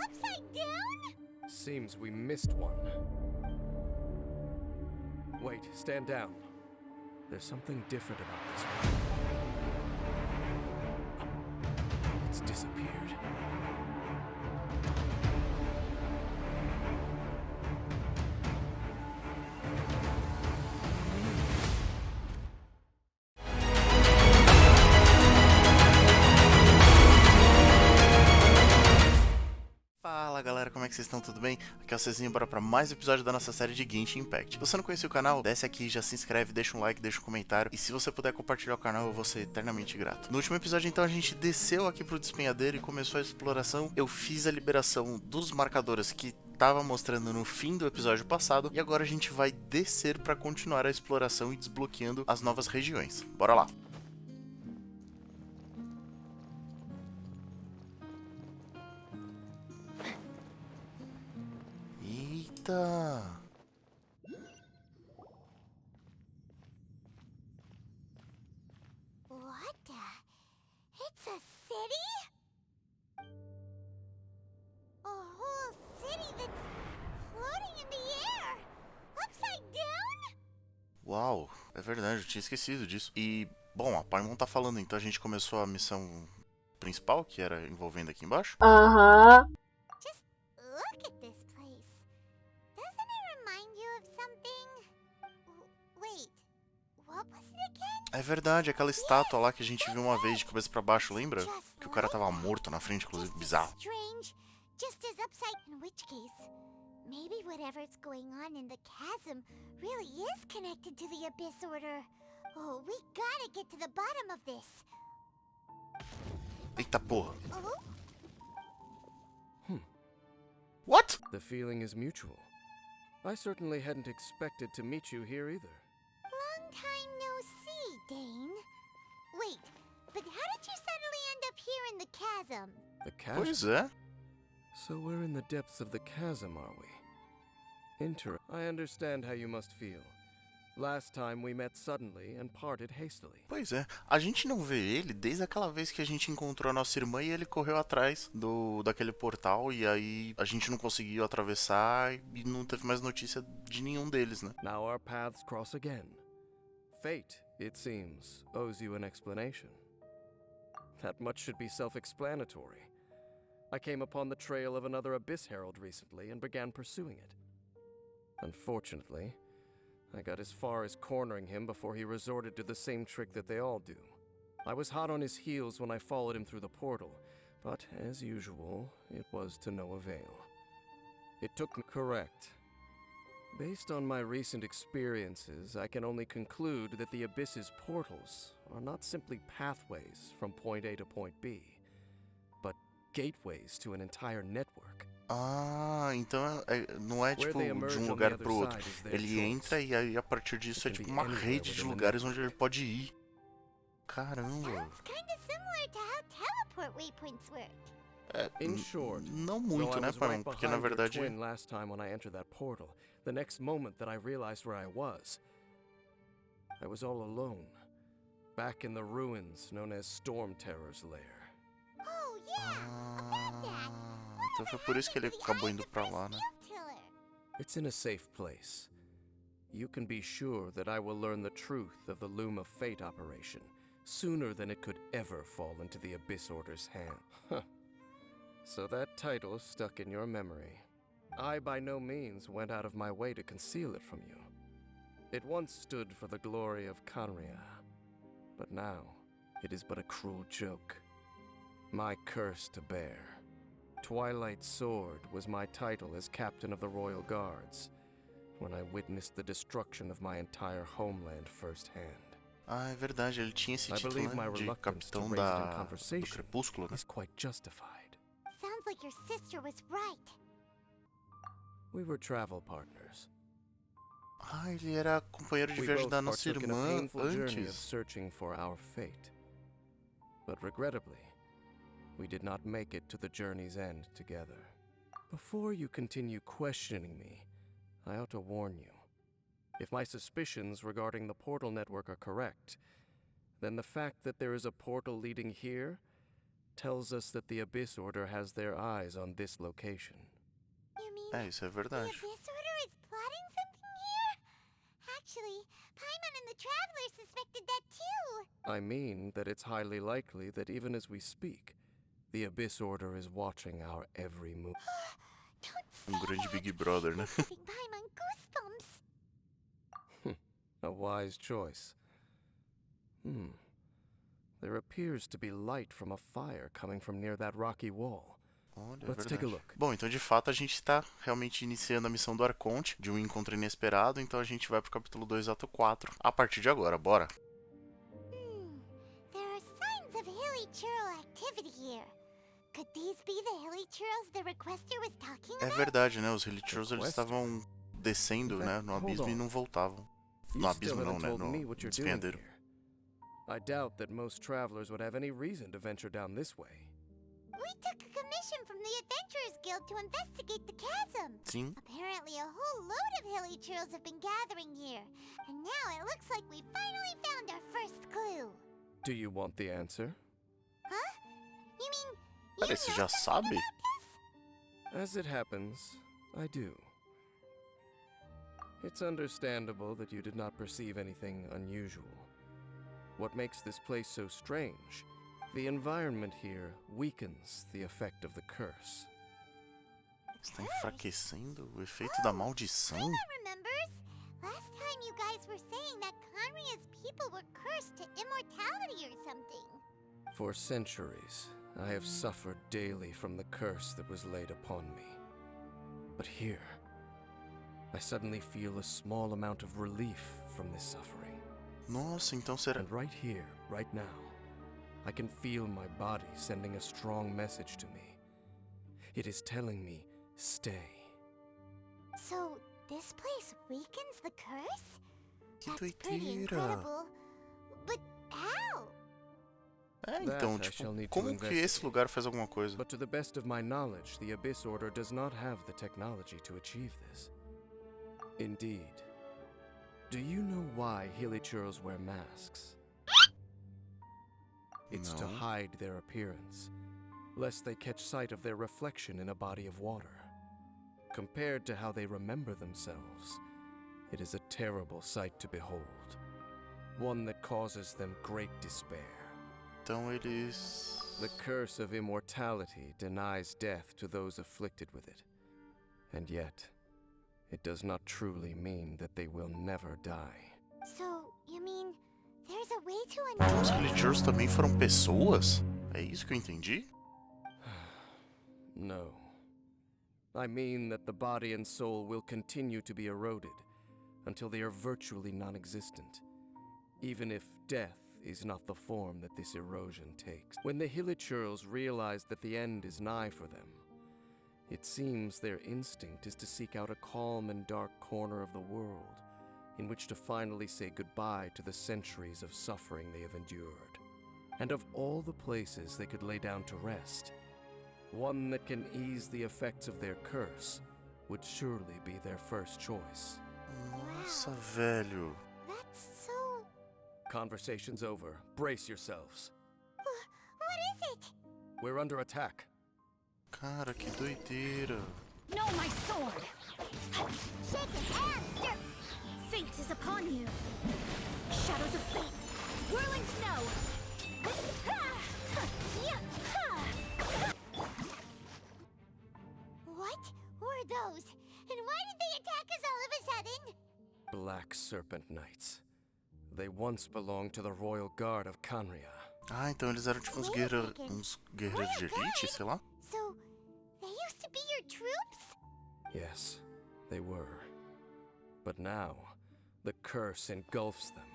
Upside down? Seems we missed one. Wait, stand down. There's something different about this one. It's disappeared. Fala galera, como é que vocês estão? Tudo bem? Aqui é o Cezinho, bora pra mais um episódio da nossa série de Genshin Impact. Se você não conhece o canal, desce aqui, já se inscreve, deixa um like, deixa um comentário. E se você puder compartilhar o canal, eu vou ser eternamente grato. No último episódio, então, a gente desceu aqui pro Despenhadeiro e começou a exploração. Eu fiz a liberação dos marcadores que tava mostrando no fim do episódio passado. E agora a gente vai descer pra continuar a exploração e desbloqueando as novas regiões. Bora lá! Eita! What the? It's a city? A whole city that's floating in the air! Upside down? Uau, é verdade, eu tinha esquecido disso. E, bom, a Paimon tá falando, então a gente começou a missão principal, que era envolvendo aqui embaixo. Just look at this place. Doesn't it remind you of something? Wait, what was it again? É verdade, aquela estátua lá que a gente viu uma vez de cabeça pra baixo, lembra? Que o cara tava morto na frente, inclusive, bizarro. Strange, just as upside. In which case, maybe whatever's going on in the chasm really is connected to the Abyss Order. Oh, we gotta get to the bottom of this. Eita porra. Oh? What? The feeling is mutual. I certainly hadn't expected to meet you here either. Long time no see, Dane. Wait, but how did you suddenly end up here in the chasm? The chasm? Pois é. So we're in the depths of the chasm, are we? I understand how you must feel. Last time we met suddenly and parted hastily. Pois é. A gente não vê ele desde aquela vez que a gente encontrou a nossa irmã e ele correu atrás daquele portal e aí a gente não conseguiu atravessar e não teve mais notícia de nenhum deles, né? Now our paths cross again. Fate, it seems, owes you an explanation. That much should be self-explanatory. I came upon the trail of another Abyss Herald recently and began pursuing it. Unfortunately, I got as far as cornering him before he resorted to the same trick that they all do. I was hot on his heels when I followed him through the portal, but as usual, it was to no avail. It took me correct. Based on my recent experiences, I can only conclude that the Abyss's portals are not simply pathways from point A to point B, but gateways to an entire network. Ah, então não é tipo de um lugar pro outro. Ele entra e aí a partir disso é tipo uma rede de lugares onde ele pode ir. Caramba. Sounds kinda similar to how teleport waypoints work. In short, não muito, né, Paimon? Porque na verdade last time when I entered that portal, the next moment that I realized where I was all alone, back in the ruins known as Storm Terror's lair. Oh yeah, about that. Então foi por isso que ele acabou indo pra lá, né? It's in a safe place. You can be sure that I will learn the truth of the Loom of Fate operation sooner than it could ever fall into the Abyss Order's hand. Huh. So that title stuck in your memory. I by no means went out of my way to conceal it from you. It once stood for the glory of Canria, but now it is but a cruel joke. My curse to bear. Twilight Sword was my title as captain of the Royal Guards when I witnessed the destruction of my entire homeland firsthand. Ah, é verdade, ele tinha esse título, né, de capitão do Crepúsculo, né? Is quite justified. Sounds like your sister was right. We were travel partners. Ah, ele era companheiro de We viagem both da nossa partook in a irmã painful journey of antes. searching for our fate. But regrettably, we did not make it to the journey's end together. Before you continue questioning me, I ought to warn you. If my suspicions regarding the portal network are correct, then the fact that there is a portal leading here tells us that the Abyss Order has their eyes on this location. You mean Isso é the verdade. Abyss Order is plotting something here? Actually, Paimon and the Traveler suspected that too. I mean that it's highly likely that even as we speak, the Abyss Order is watching our every move. Don't say Grande that. Big Brother, né? It's giving Paimon goosebumps. A wise choice. There appears to be light from a fire coming from near that rocky wall. Olha, é Let's take a verdade. look. Bom, então de fato a gente está realmente iniciando a missão do Arconte, de um encontro inesperado, então a gente vai pro capítulo 2, ato 4, a partir de agora, bora! There are signs of hilly churl activity here. Could these be the hilly churls the requester was talking É about? verdade, né? Os Relictors eles Requester? estavam descendo, né, no Hold abismo e on. não voltavam. You No still abismo não, haven't né? told me what No you're doing despenhadeiro. here. I doubt that most travelers would have any reason to venture down this way. We took a commission from the Adventurers Guild to investigate the chasm. Sim. Apparently a whole load of hilly churls have been gathering here. And now it looks like we finally found our first clue. Do you want the answer? Huh? You mean you Peraí, você know já something sabe? about this? As it happens, I do. It's understandable that you did not perceive anything unusual. What makes this place so strange? The environment here weakens the effect of the curse. Está enfraquecendo o efeito da maldição? Paimon remembers. Last time you guys were saying that Conria's people were cursed to immortality or something. For centuries, I have suffered daily from the curse that was laid upon me. But here, I suddenly feel a small amount of relief from this suffering. Nossa, então será... And right here, right now, I can feel my body sending a strong message to me. It is telling me, stay. So, this place weakens the curse? Que That's pretty doideira! incredible. But how? É, então, That I shall tipo, need to como que esse investigate. lugar faz alguma coisa? But to the best of my knowledge, the Abyss Order does not have the technology to achieve this. Indeed. Do you know why Hilichurls wear masks? It's to No. hide their appearance, lest they catch sight of their reflection in a body of water. Compared to how they remember themselves, it is a terrible sight to behold. One that causes them great despair. Então eles... The curse of immortality denies death to those afflicted with it. And yet, it does not truly mean that they will never die. So, you mean there's a way to Então os undo? Relictors também foram pessoas? É isso que eu entendi? No. I mean that the body and soul will continue to be eroded until they are virtually non-existent, even if death is not the form that this erosion takes. When the Hilichurls realize that the end is nigh for them, it seems their instinct is to seek out a calm and dark corner of the world in which to finally say goodbye to the centuries of suffering they have endured. And of all the places they could lay down to rest, one that can ease the effects of their curse would surely be their first choice. Nossa, velho. That's so... Conversation's over. Brace yourselves. What is it? We're under attack. Cara, que doideira. No, my sword! Shake it and stir... Fate is upon you! Shadows of fate! Whirling snow! What were those? And why did they attack us all of a sudden? Black Serpent Knights. They once belonged to the Royal Guard of Canria. Ah, então eles eram tipo uns guerreiros de elite, sei lá. So, they used to be your troops? Yes, they were. But now, the curse engulfs them,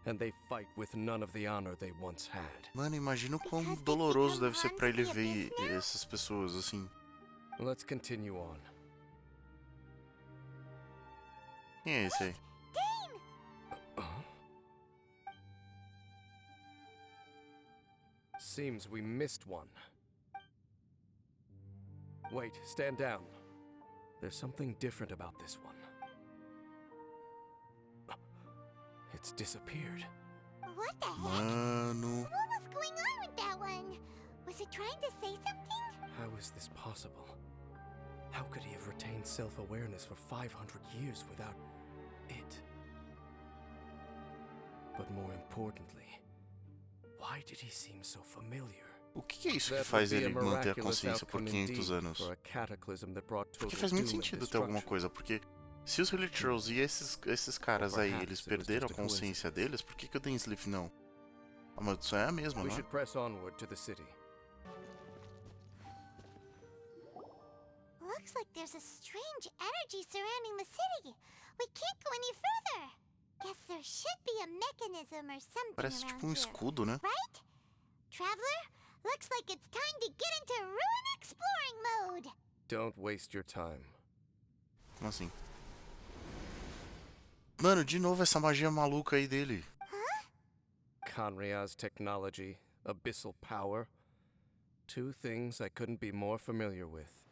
and they fight with none of the honor they once had. Mano, imagina o quão doloroso deve ser pra ele ver essas pessoas, assim. Let's continue on. Quem é esse aí? Seems we missed one. Wait, stand down. There's something different about this one. It's disappeared. What the heck? Mano... What was going on with that one? Was it trying to say something? How is this possible? How could he have retained self-awareness for 500 years without it? But more importantly, why did he seem so familiar? O que é isso que faz ele manter a consciência por 500 anos? Porque faz muito sentido ter alguma coisa, porque se os Valeeeus e esses caras aí, eles perderam a consciência deles, por que o Dainsleif não? A maldição é a mesma, não é? Looks like there's a strange energy surrounding the city. We can't go any further. Guess there should be a mechanism or something Parece around tipo um escudo, né? right? Traveler, looks like it's time to get into ruin exploring mode. Don't waste your time. Como assim? Mano, de novo essa magia maluca aí dele. Conria's technology, abyssal power. Two things I couldn't be more familiar with.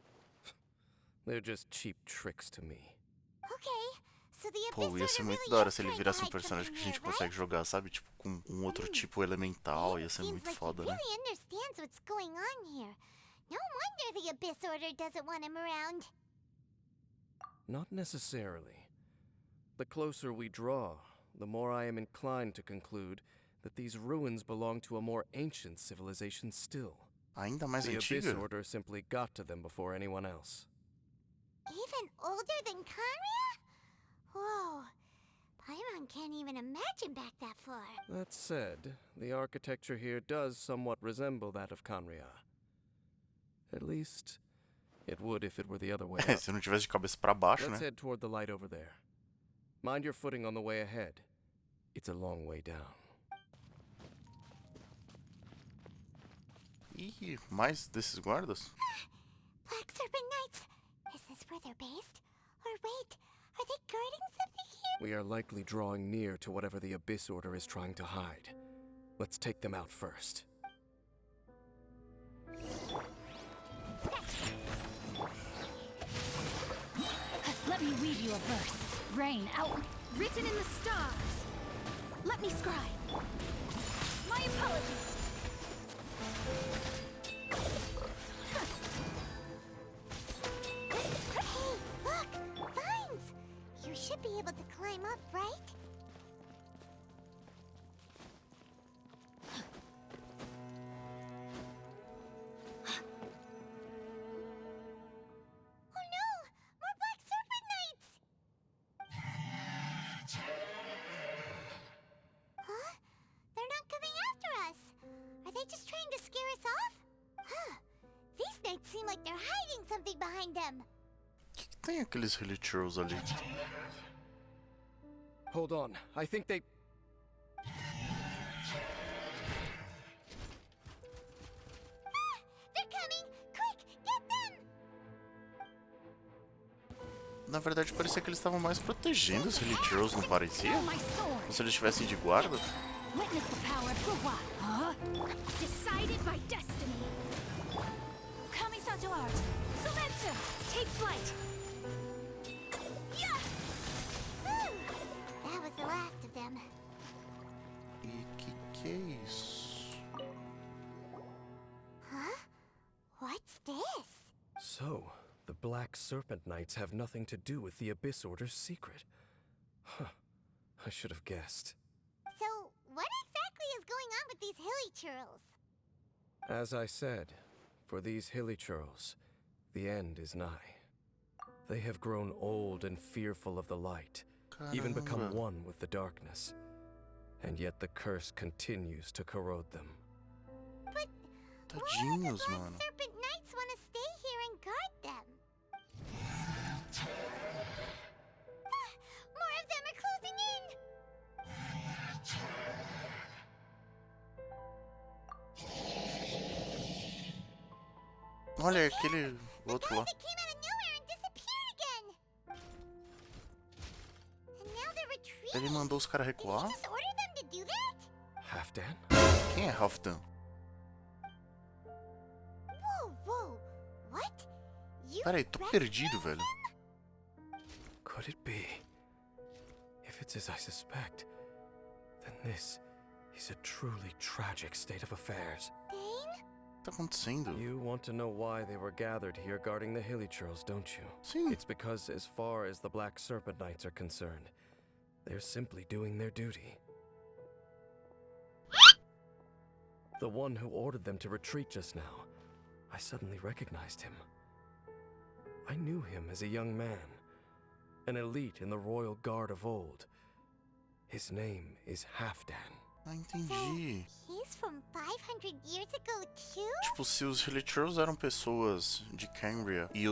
They're just cheap tricks to me. Okay, so the Pô, ia ser muito da hora se ele virasse um personagem que a gente consegue jogar, sabe? Tipo, com um outro tipo elemental, ia ser muito foda, né? Really understands what's going on here. No wonder the Abyss Order doesn't want him around. Not necessarily. The closer we draw, the more I am inclined to conclude that these ruins belong to a more ancient civilization still. Ainda mais The antiga? Abyss Order simply got to them before anyone else. Even older than Conria? Whoa. Paimon can't even imagine back that far. That said, the architecture here does somewhat resemble that of Conria. At least, it would if it were the other way up. Se não tivesse de cabeça pra baixo, Let's né? head toward the light over there. Mind your footing on the way ahead. It's a long way down. Ih, mais desses guardas? Black Serpent Knights. Is this where they're based? Or wait, are they guarding something here? We are likely drawing near to whatever the Abyss Order is trying to hide. Let's take them out first. Let me read you a verse. Rain out, written in the stars. Let me scribe. My apologies. Hey, look! Vines! You should be able to climb up, right? Oh no! More Black Serpent Knights! Huh? They're not coming after us. Are they just trying to scare us off? Huh. These knights seem like they're hiding something behind them. O que tem aqueles Valeeeus ali? Hold on, I think they... Ah! They're coming! Quick, get them! Na verdade, parecia que eles estavam mais protegendo os Valeeeus, não parecia? Oh, my sword. Como se eles estivessem de guarda? Witness the power of Gua. Huh? Decided by destiny. Kamisato art. Sumetsu. Take flight. Yeah. Whew. That was the last of them. E que é isso? Huh? What's this? So, the Black Serpent Knights have nothing to do with the Abyss Order's secret. Huh. I should have guessed. So, what exactly is going on with these hilly churls? As I said, for these Valeeeus, the end is nigh. They have grown old and fearful of the light, even become Caramba. one with the darkness. And yet the curse continues to corrode them. But why do the Tadinhos, Black mano. Serpent Knights want to stay here and guard them? Ah, more of them are closing in! Olha aquele The outro guys lá. that came out of nowhere and disappeared again! And now they're retreating! Ele mandou os caras Did recuar? he just order them to do that? Halfdan? Quem é Halfdan? Whoa, whoa! What? You Peraí, tô perdido, velho. Could it be? If it's as I suspect, then this is a truly tragic state of affairs. Dane? tá acontecendo? You want to know why they were gathered here guarding the Hilichurls, don't you? Sim. It's because as far as the Black Serpent Knights are concerned, they're simply doing their duty. The one who ordered them to retreat just now, I suddenly recognized him. I knew him as a young man, an elite in the royal guard of old. His name is Halfdan. Ah, entendi. He's from 500 years ago too? Tipo, se os Hilichurls eram pessoas de Cambria e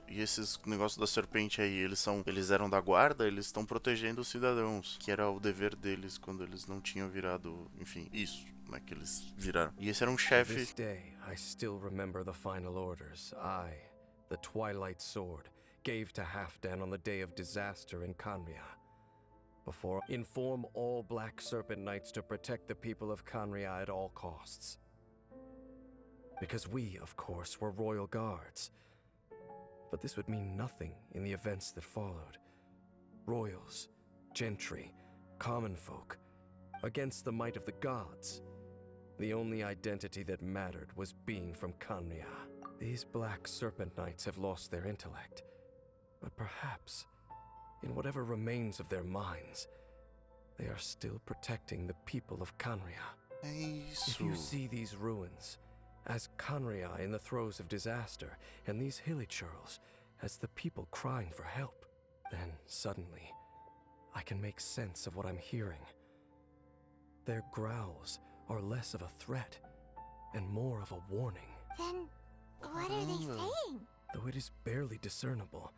esses negócios da serpente aí, eles eram da guarda, eles estão protegendo os cidadãos, que era o dever deles quando eles não tinham virado, enfim, isso, né, que eles viraram. E esse era um To chefe. this day, I still remember the final orders I, the Twilight Sword, gave to Halfdan on the day of disaster in Canria. Before, inform all Black Serpent Knights to protect the people of Canria at all costs. Because we, of course, were royal guards. But this would mean nothing in the events that followed. Royals, gentry, common folk, against the might of the gods. The only identity that mattered was being from Canria. These Black Serpent Knights have lost their intellect. But perhaps, in whatever remains of their minds, they are still protecting the people of Canria. É If isso. you see these ruins, as Canria in the throes of disaster, and these Hilichurls as the people crying for help, then suddenly, I can make sense of what I'm hearing. Their growls are less of a threat, and more of a warning. Then what are they Caramba. saying? Though it is barely discernible,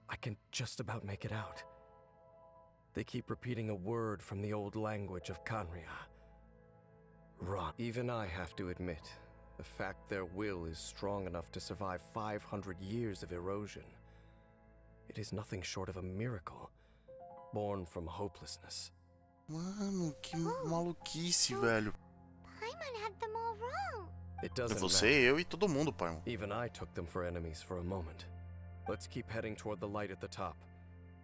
I can just about make it out. They keep repeating a word from the old language of Canria. Run. Even I have to admit, the fact their will is strong enough to survive 500 years of erosion. It is nothing short of a miracle, born from hopelessness. Mano, que maluquice, velho. Paimon had them all wrong. It É doesn't você, matter. eu e todo mundo, pai. Even I took them for enemies for a moment. Let's keep heading toward the light at the top.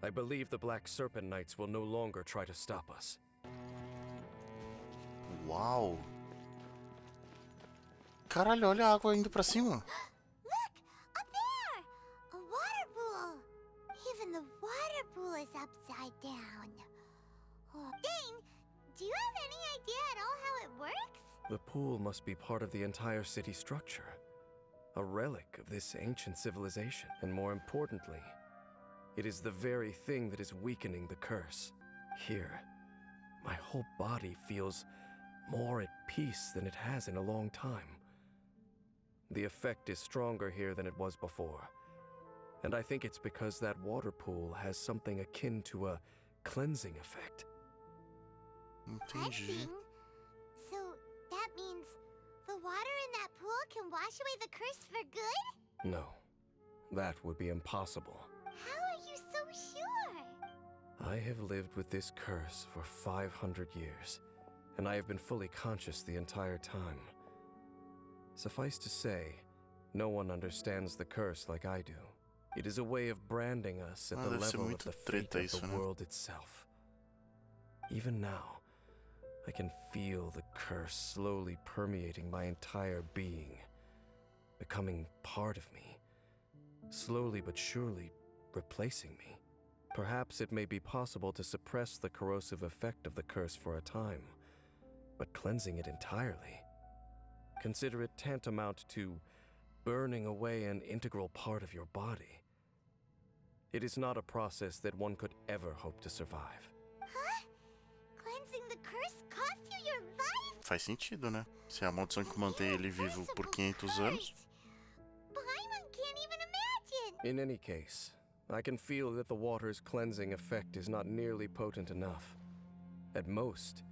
I believe the Black Serpent Knights will no longer try to stop us. Uau. Caralho, olha a água indo pra cima. Look! Up there! A water pool! Even the water pool is upside down. Oh, Dane, do you have any idea at all how it works? The pool must be part of the entire city structure. A relic of this ancient civilization. And more importantly, it is the very thing that is weakening the curse. Here, my whole body feels more at peace than it has in a long time. The effect is stronger here than it was before. And I think it's because that water pool has something akin to a cleansing effect. Entendi. Cleansing? So that means the water in that pool can wash away the curse for good? No, that would be impossible. How are you so sure? I have lived with this curse for 500 years, and I have been fully conscious the entire time. Suffice to say, no one understands the curse like I do. It is a way of branding us at the deve ser level of muito the fate treta of isso, the né? world itself. Even now, I can feel the curse slowly permeating my entire being, becoming part of me, slowly but surely replacing me. Perhaps it may be possible to suppress the corrosive effect of the curse for a time, but cleansing it entirely, consider it tantamount to burning away an integral part of your body. It is not a process that one could ever hope to survive. Huh? Cleansing the curse cost you your life? Faz sentido, né? Se é a maldição que mantém ele vivo por 500 anos. Paimon can't even imagine. In any case, I can feel that the water's cleansing effect is not nearly potent enough. At most,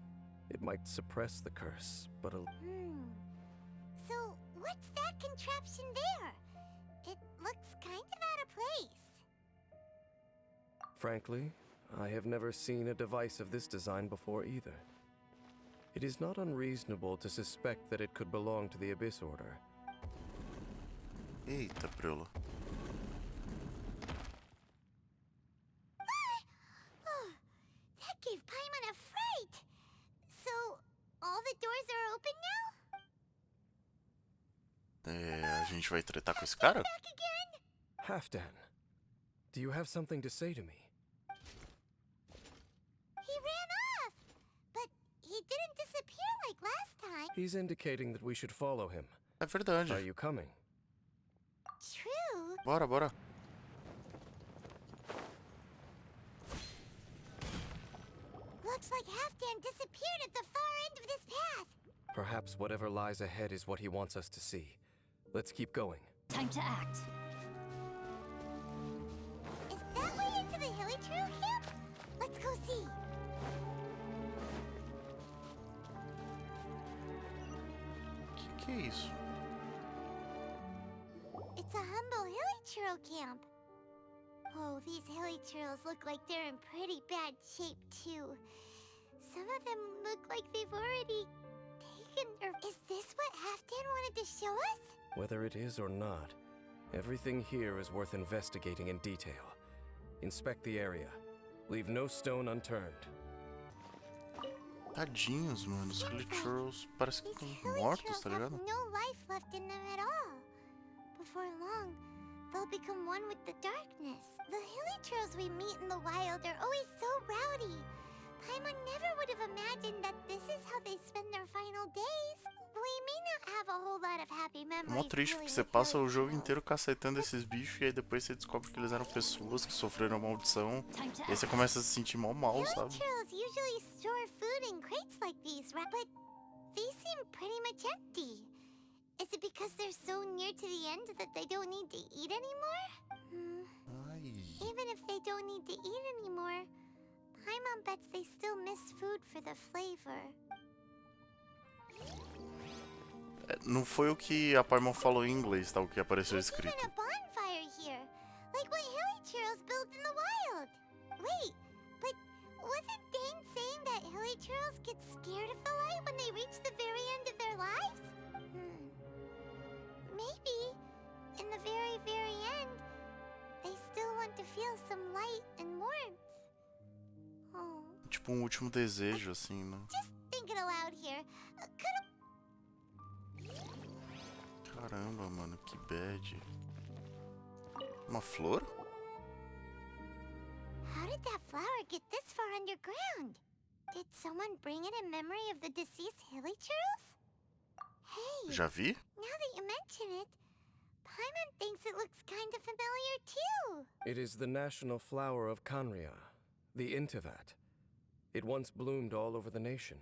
it might suppress the curse, but So, what's that contraption there? It looks kind of out of place. frankly, I have never seen a device of this design before either. It is not unreasonable to suspect that it could belong to the Abyss Order. Eita, preula. Oh, that gave Paimon a fright. So, all the doors are open now? A gente vai tretar com esse cara? Back again? Halfdan, do you have something to say to me? He ran off, but he didn't disappear like last time. He's indicating that we should follow him. É verdade. Are you coming? True. Bora, bora. Looks like Halfdan disappeared at the far end of this path. Perhaps whatever lies ahead is what he wants us to see. Let's keep going. Time to act. Is that way into the hilly trail camp? Let's go see. Que é isso? It's a humble hilly trail camp. Oh, these hilly trails look like they're in pretty bad shape too. Some of them look like they've already taken or is this what Halfdan wanted to show us? Whether it is or not, everything here is worth investigating in detail. Inspect the area. Leave no stone unturned. Tadinhos, mano. Os Hilly Churls parecem que These estão hilly mortos, trails tá have ligado? no life left in them at all. Before long, they'll become one with the darkness. The hilly trails we meet in the wild are always so rowdy. Paimon never would have imagined that this is how they spend their final days. We may not have a whole lot of happy É memories. mó triste dealing porque você with passa hilly o jogo trails. inteiro cacetando esses bichos e aí depois você descobre que eles eram pessoas que sofreram a maldição. Time to E aí você act. começa a se sentir mal, Hilly sabe? trails usually store food in crates like these, right? But these seem pretty much empty. Is it because they're so near to the end that they don't need to eat anymore? Ai. Even if they don't need to eat anymore, Paimon bets they still miss food for the flavor. Não foi o que a Paimon falou em inglês, tá? O que apareceu There's escrito. even a bonfire here, like what hilly churros build in the wild. Wait, but wasn't Dane saying that hilly churros get scared of the light when they reach the very end of their lives? Maybe, in the very, very end, they still want to feel some light and warmth. Oh, Tipo um último desejo, assim, né? just thinking aloud here. Could Caramba, mano, que bad. Uma flor? How did that flower get this far underground? Did someone bring it in memory of the deceased hilly churros? Hey, Já vi? now that you mention it, Paimon thinks it looks kind of familiar too. It is the national flower of Kanria, the Intivat. It once bloomed all over the nation.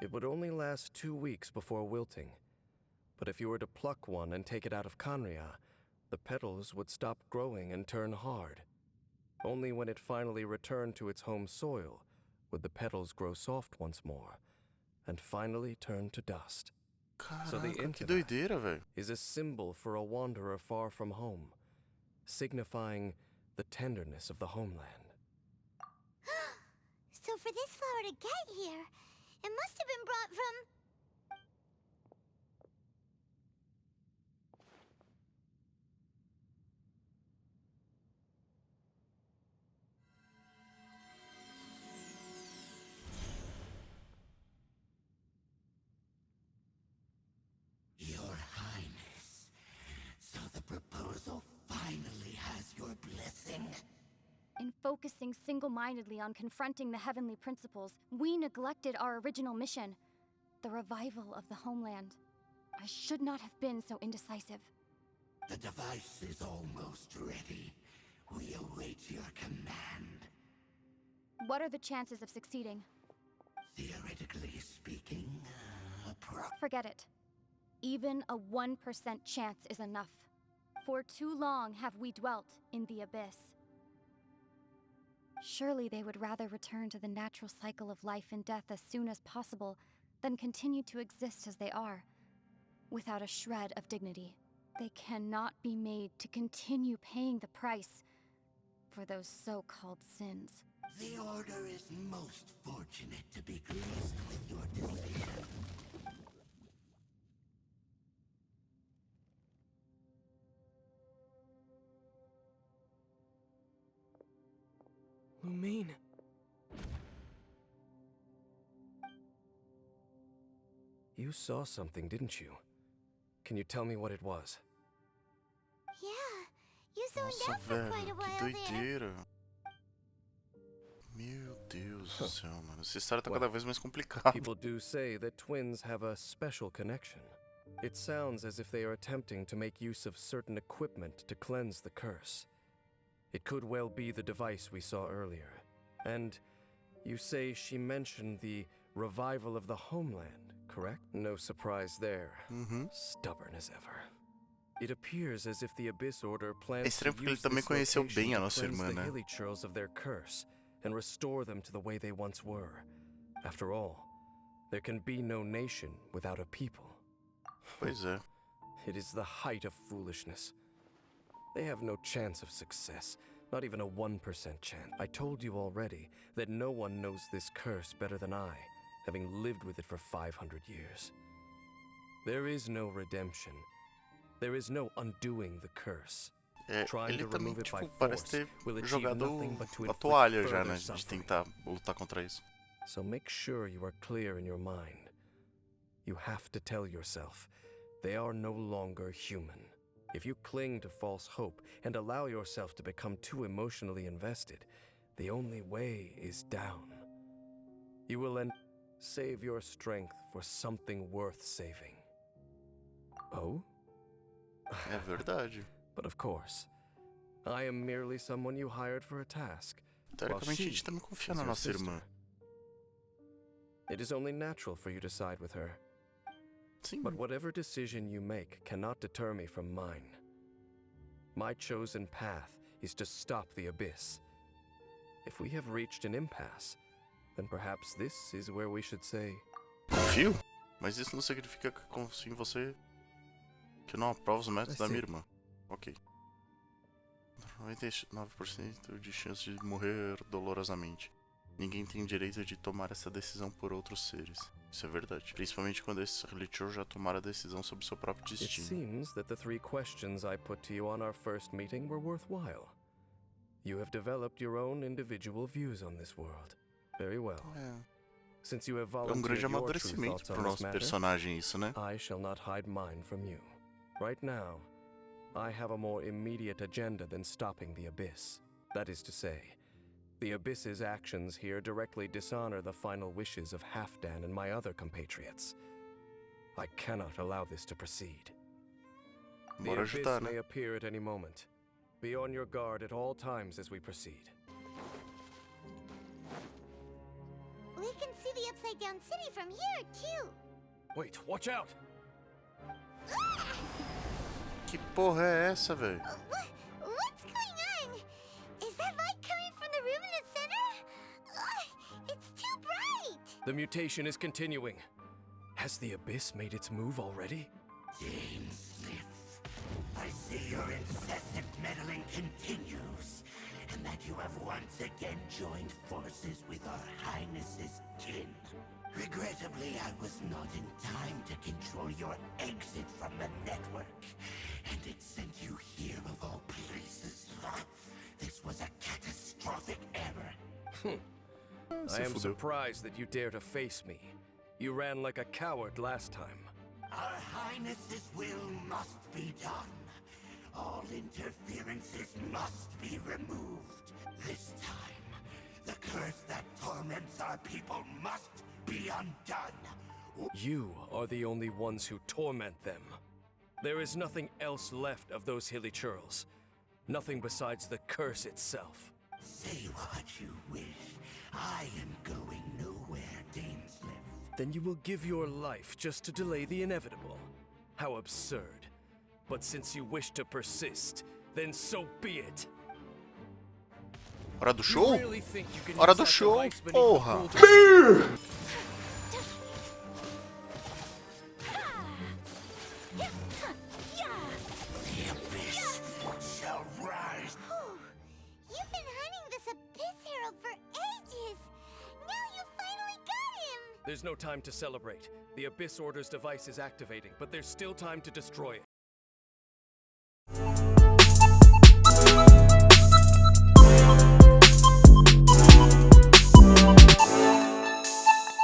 It would only last 2 weeks before wilting. But if you were to pluck one and take it out of Kanria, the petals would stop growing and turn hard. Only when it finally returned to its home soil would the petals grow soft once more and finally turn to dust. So the Caraca, que Intivat doideira, velho. is a symbol for a wanderer far from home, signifying the tenderness of the homeland. So for this flower to get here, it must have been brought from... Your Highness, so the proposal finally has your blessing. In focusing single-mindedly on confronting the heavenly principles, we neglected our original mission, the revival of the homeland. I should not have been so indecisive. The device is almost ready. We await your command. What are the chances of succeeding? Theoretically speaking, Forget it. Even a 1% chance is enough. For too long have we dwelt in the abyss. Surely they would rather return to the natural cycle of life and death as soon as possible than continue to exist as they are, without a shred of dignity. They cannot be made to continue paying the price for those so-called sins. the Order is most fortunate to be graced with your decision. Lumine. You saw something, didn't you? Can you tell me what it was? Yeah, you zoned Nossa, out for quite a velho, que while there. doideira. Meu Deus do céu, mano. Essa história tá cada vez mais complicada. People do say that twins have a special connection. It sounds as if they are attempting to make use of certain equipment to cleanse the curse. It could well be the device we saw earlier. And you say she mentioned the revival of the homeland, correct? No surprise there. Stubborn as ever. It appears as if the Abyss Order É plans to estranho porque ele use também this conheceu location bem a to nossa cleanse irmã, the né? hilly churls of their curse and restore them to the way they once were. After all, there can be no nation without a people. Pois é. It is the height of foolishness. They have no chance of success, not even a 1% chance. I told you already that no one knows this curse better than I, having lived with it for 500 years. There is no redemption. There is no undoing the curse. É, Trying ele to também, remove it by tipo, parece force ter will achieve jogado nothing but to a inflict toalha já, further né? De suffering. tentar lutar contra isso. So make sure you are clear in your mind. You have to tell yourself, they are no longer human. If you cling to false hope and allow yourself to become too emotionally invested, the only way is down. You will then save your strength for something worth saving. Oh? É verdade. But of course, I am merely someone you hired for a task. while Teoricamente a she gente também confia is na your nossa sister. irmã. It is only natural for you to side with her. Sim. But whatever decision you make cannot deter me from mine. My chosen path is to stop the Abyss. If we have reached an impasse, then perhaps this is where we should say, Confio? Mas isso não significa que confio em você. Que eu não aprovo os métodos da minha irmã. Ok. 99% de chance de morrer dolorosamente. Ninguém tem direito de tomar essa decisão por outros seres. Isso é verdade. Principalmente quando esses religiões já tomaram a decisão sobre seu próprio it destino. seems that the 3 questions I put to you on our first meeting were worthwhile. You have developed your own individual views on this world. Very well. É. Since you have É um grande volunteered your true amadurecimento thoughts on pro this nosso matter, personagem isso, né? I shall not hide mine from you. Right now, I have a more immediate agenda than stopping the Abyss. That is to say, the Abyss's actions here directly dishonor the final wishes of Halfdan and my other compatriots. I cannot allow this to proceed. The Bora Abyss ajudar, may né? appear at any moment. Be on your guard at all times as we proceed. We can see the Upside Down City from here, too. Wait, watch out! Que porra é essa, velho? What's going on? Is that light coming from the room in the center? It's too bright! The mutation is continuing. Has the Abyss made its move already? Dainsleif, I see your incessant meddling continues, and that you have once again joined forces with our Highness's kin. Regrettably, I was not in time to control your exit from the network, and it sent you here of all places. This was a catastrophic error. I am surprised that you dare to face me. You ran like a coward last time. Our Highness's will must be done. All interferences must be removed. This time, the curse that torments our people must be undone. You are the only ones who torment them. There is nothing else left of those hilly churls. Nothing besides the curse itself. Say what you wish. I am going nowhere, Dainsleif. Then you will give your life just to delay the inevitable. How absurd. But since you wish to persist, then so be it. Hora do You show? really think you can Hora use do that show, device beneath the porra! cruel to- The abyss shall rise. You've been hunting this Abyss Herald for ages. Now you finally got him. There's no time to celebrate. The Abyss Order's device is activating, but there's still time to destroy it.